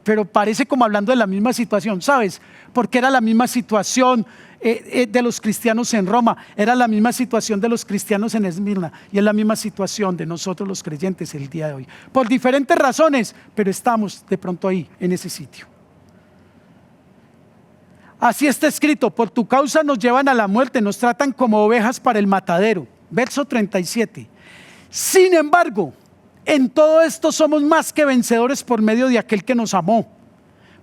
Speaker 2: pero parece como hablando de la misma situación, ¿sabes? Porque era la misma situación de los cristianos en Roma, era la misma situación de los cristianos en Esmirna, y es la misma situación de nosotros los creyentes el día de hoy, por diferentes razones, pero estamos de pronto ahí, en ese sitio. Así está escrito: por tu causa nos llevan a la muerte, nos tratan como ovejas para el matadero. Verso 37. Sin embargo, en todo esto somos más que vencedores por medio de aquel que nos amó.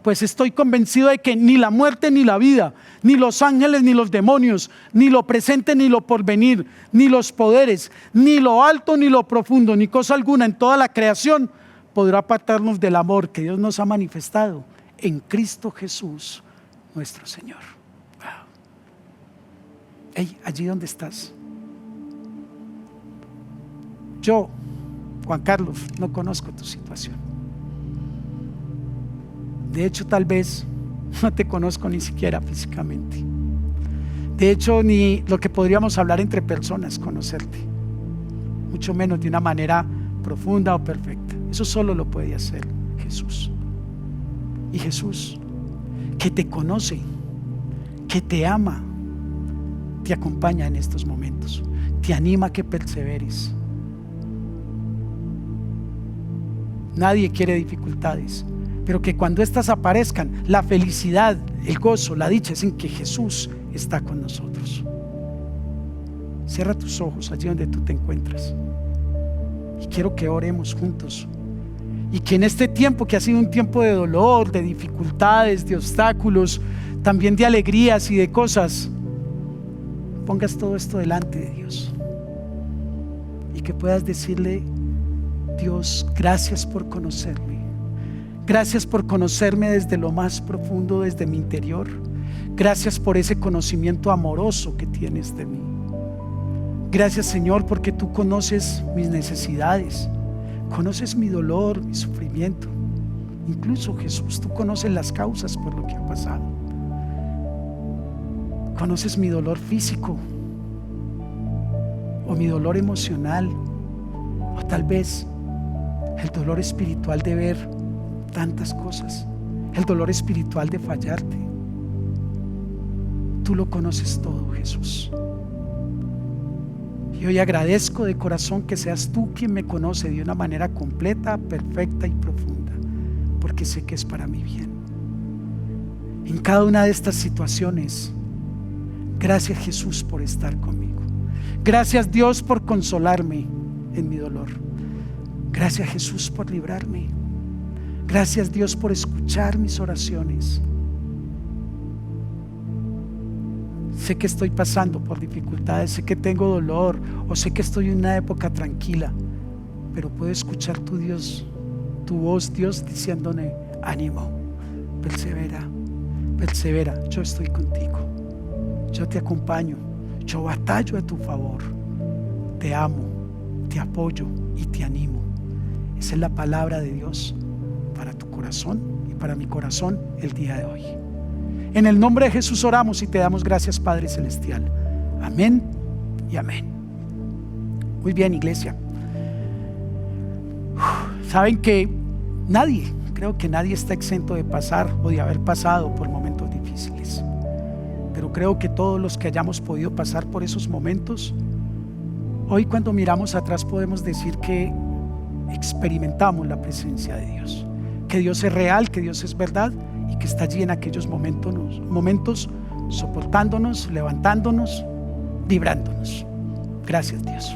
Speaker 2: Pues estoy convencido de que ni la muerte ni la vida, ni los ángeles ni los demonios, ni lo presente ni lo porvenir, ni los poderes, ni lo alto ni lo profundo, ni cosa alguna en toda la creación podrá apartarnos del amor que Dios nos ha manifestado en Cristo Jesús nuestro Señor. Wow. Hey, allí donde estás, yo, Juan Carlos, no conozco tu situación. De hecho, tal vez no te conozco ni siquiera físicamente. De hecho, ni lo que podríamos hablar entre personas, conocerte, mucho menos de una manera profunda o perfecta. Eso solo lo puede hacer Jesús. Y Jesús, que te conoce, que te ama, te acompaña en estos momentos, te anima a que perseveres. Nadie quiere dificultades, pero que cuando estas aparezcan, la felicidad, el gozo, la dicha es en que Jesús está con nosotros. Cierra tus ojos allí donde tú te encuentras y quiero que oremos juntos. Y que en este tiempo, que ha sido un tiempo de dolor, de dificultades, de obstáculos, también de alegrías y de cosas, pongas todo esto delante de Dios y que puedas decirle: Dios, gracias por conocerme. Gracias por conocerme desde lo más profundo, desde mi interior. Gracias por ese conocimiento amoroso que tienes de mí. Gracias, Señor, porque tú conoces mis necesidades. Conoces mi dolor, mi sufrimiento. Incluso, Jesús, tú conoces las causas por lo que ha pasado. Conoces mi dolor físico o mi dolor emocional, o tal vez el dolor espiritual de ver tantas cosas, el dolor espiritual de fallarte. Tú lo conoces todo, Jesús. Y hoy agradezco de corazón que seas tú quien me conoce de una manera completa, perfecta y profunda, porque sé que es para mi bien. En cada una de estas situaciones, gracias, Jesús, por estar conmigo. Gracias, Dios, por consolarme en mi dolor. Gracias, Jesús, por librarme. Gracias, Dios, por escuchar mis oraciones. Sé que estoy pasando por dificultades, sé que tengo dolor, o sé que estoy en una época tranquila, pero puedo escuchar tu voz, Dios, diciéndome: ánimo, persevera, persevera, yo estoy contigo, yo te acompaño, yo batallo a tu favor, te amo, te apoyo y te animo. Esa es la palabra de Dios para tu corazón y para mi corazón el día de hoy. En el nombre de Jesús oramos y te damos gracias, Padre Celestial. Amén y amén. Muy bien, iglesia. Saben que creo que nadie está exento de pasar o de haber pasado por momentos difíciles. Pero creo que todos los que hayamos podido pasar por esos momentos, hoy cuando miramos atrás podemos decir que experimentamos la presencia de Dios. Que Dios es real, que Dios es verdad y que está allí en aquellos momentos soportándonos, levantándonos, librándonos. Gracias, Dios.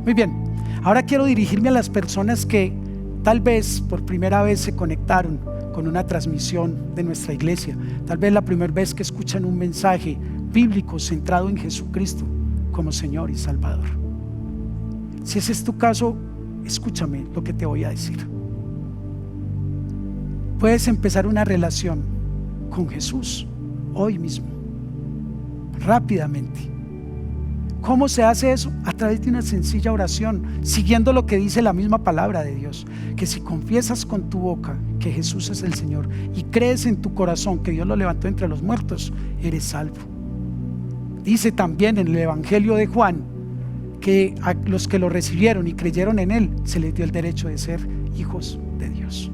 Speaker 2: Muy bien, ahora quiero dirigirme a las personas que tal vez por primera vez se conectaron con una transmisión de nuestra iglesia, tal vez la primera vez que escuchan un mensaje bíblico centrado en Jesucristo como Señor y Salvador. Si ese es tu caso, escúchame lo que te voy a decir. Puedes empezar una relación con Jesús hoy mismo, rápidamente. ¿Cómo se hace eso? A través de una sencilla oración, siguiendo lo que dice la misma palabra de Dios, que si confiesas con tu boca que Jesús es el Señor y crees en tu corazón que Dios lo levantó entre los muertos, eres salvo. Dice también en el Evangelio de Juan que a los que lo recibieron y creyeron en Él se les dio el derecho de ser hijos de Dios.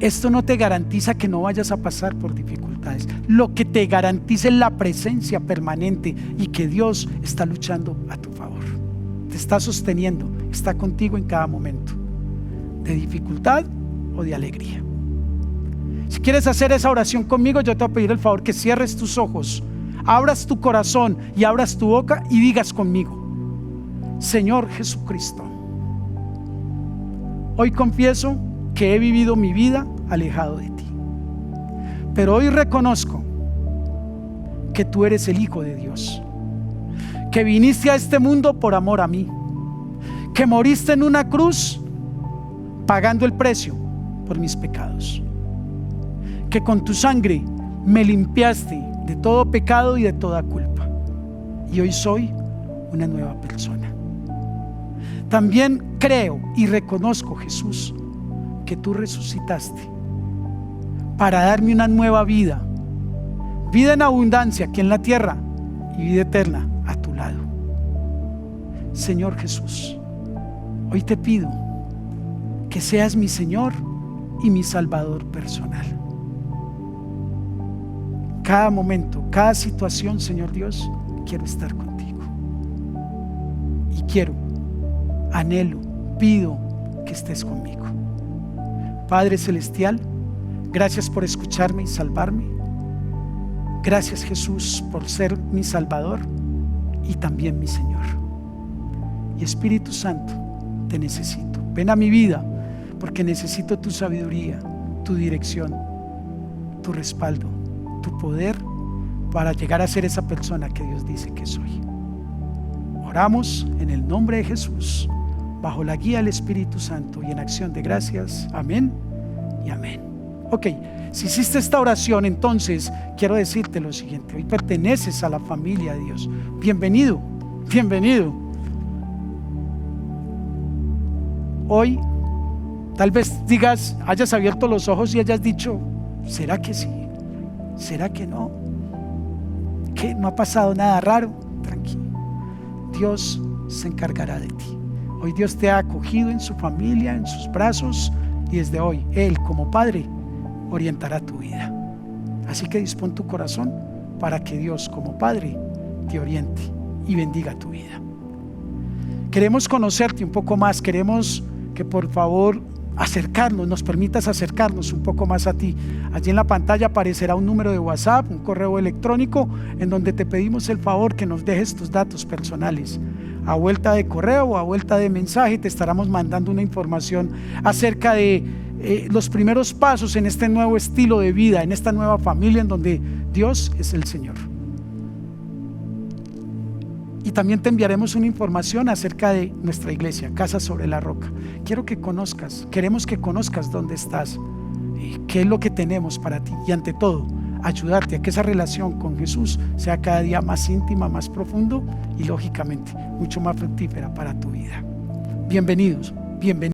Speaker 2: Esto no te garantiza que no vayas a pasar por dificultades. Lo que te garantiza es la presencia permanente y que Dios está luchando a tu favor. Te está sosteniendo, está contigo en cada momento, de dificultad o de alegría. Si quieres hacer esa oración conmigo, yo te voy a pedir el favor que cierres tus ojos, abras tu corazón y abras tu boca y digas conmigo: Señor Jesucristo, hoy confieso que he vivido mi vida alejado de ti, pero hoy reconozco que tú eres el Hijo de Dios, que viniste a este mundo por amor a mí, que moriste en una cruz pagando el precio por mis pecados, que con tu sangre me limpiaste de todo pecado y de toda culpa, y hoy soy una nueva persona. También creo y reconozco, Jesús, que tú resucitaste para darme una nueva vida, vida en abundancia aquí en la tierra y vida eterna a tu lado. Señor Jesús, hoy te pido que seas mi Señor y mi Salvador personal. Cada momento, cada situación, Señor Dios, quiero estar contigo y quiero, anhelo, pido que estés conmigo. Padre Celestial, gracias por escucharme y salvarme. Gracias, Jesús, por ser mi Salvador y también mi Señor. Y Espíritu Santo, te necesito. Ven a mi vida porque necesito tu sabiduría, tu dirección, tu respaldo, tu poder para llegar a ser esa persona que Dios dice que soy. Oramos en el nombre de Jesús, bajo la guía del Espíritu Santo y en acción de gracias. Amén y amén. Ok, si hiciste esta oración, entonces quiero decirte lo siguiente: hoy perteneces a la familia de Dios. Bienvenido, bienvenido. Hoy tal vez digas, hayas abierto los ojos y hayas dicho: ¿será que sí? ¿Será que no? ¿Que no ha pasado nada raro? Tranquilo, Dios se encargará de ti. Hoy Dios te ha acogido en su familia, en sus brazos, y desde hoy Él, como Padre, orientará tu vida. Así que dispón tu corazón para que Dios, como Padre, te oriente y bendiga tu vida. Queremos conocerte un poco más, queremos que por favor nos permitas acercarnos un poco más a ti. Allí en la pantalla aparecerá un número de WhatsApp, un correo electrónico, en donde te pedimos el favor que nos dejes tus datos personales. A vuelta de correo o a vuelta de mensaje te estaremos mandando una información acerca de los primeros pasos en este nuevo estilo de vida, en esta nueva familia en donde Dios es el Señor. Y también te enviaremos una información acerca de nuestra iglesia, Casa sobre la Roca. Queremos que conozcas dónde estás, qué es lo que tenemos para ti, y ante todo, ayudarte a que esa relación con Jesús sea cada día más íntima, más profundo y lógicamente mucho más fructífera para tu vida. Bienvenidos, bienvenidos.